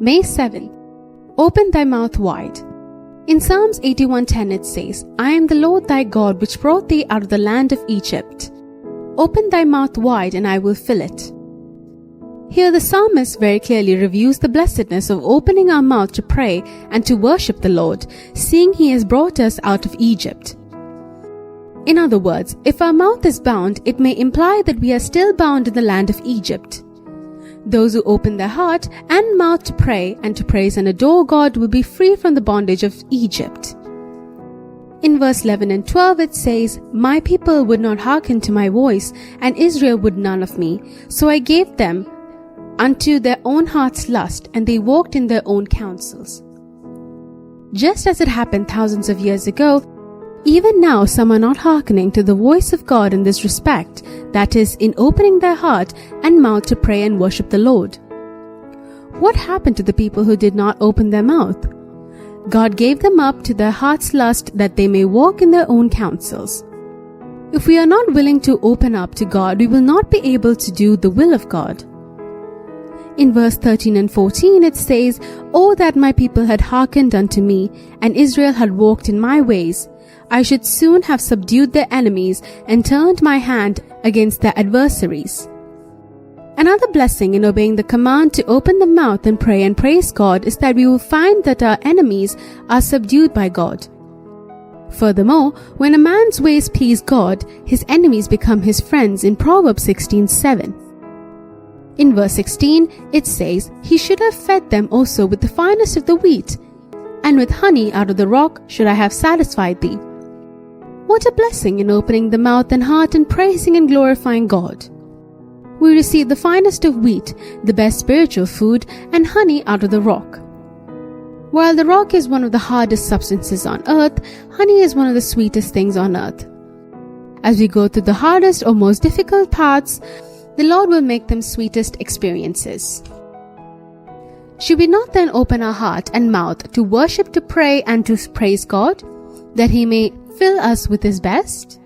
May 7. Open thy mouth wide. In Psalms 81:10 it says, I am the Lord thy God which brought thee out of the land of Egypt. Open thy mouth wide and I will fill it. Here the psalmist very clearly reviews the blessedness of opening our mouth to pray and to worship the Lord, seeing he has brought us out of Egypt. In other words, if our mouth is bound, it may imply that we are still bound in the land of Egypt. Those who open their heart and mouth to pray and to praise and adore God will be free from the bondage of Egypt. In verse 11 and 12 it says, My people would not hearken to my voice, and Israel would none of me. So I gave them unto their own heart's lust, and they walked in their own counsels. Just as it happened thousands of years ago, even now some are not hearkening to the voice of God in this respect, that is, in opening their heart and mouth to pray and worship the Lord. What happened to the people who did not open their mouth? God gave them up to their heart's lust that they may walk in their own counsels. If we are not willing to open up to God, we will not be able to do the will of God. In verse 13 and 14 it says, O that my people had hearkened unto me, and Israel had walked in my ways, I should soon have subdued their enemies and turned my hand against their adversaries. Another blessing in obeying the command to open the mouth and pray and praise God is that we will find that our enemies are subdued by God. Furthermore, when a man's ways please God, his enemies become his friends in Proverbs 16:7. In verse 16, it says, He should have fed them also with the finest of the wheat, and with honey out of the rock should I have satisfied thee. What a blessing in opening the mouth and heart and praising and glorifying God. We receive the finest of wheat, the best spiritual food, and honey out of the rock. While the rock is one of the hardest substances on earth, honey is one of the sweetest things on earth. As we go through the hardest or most difficult paths, the Lord will make them sweetest experiences. Should we not then open our heart and mouth to worship, to pray, and to praise God, that He may fill us with His best?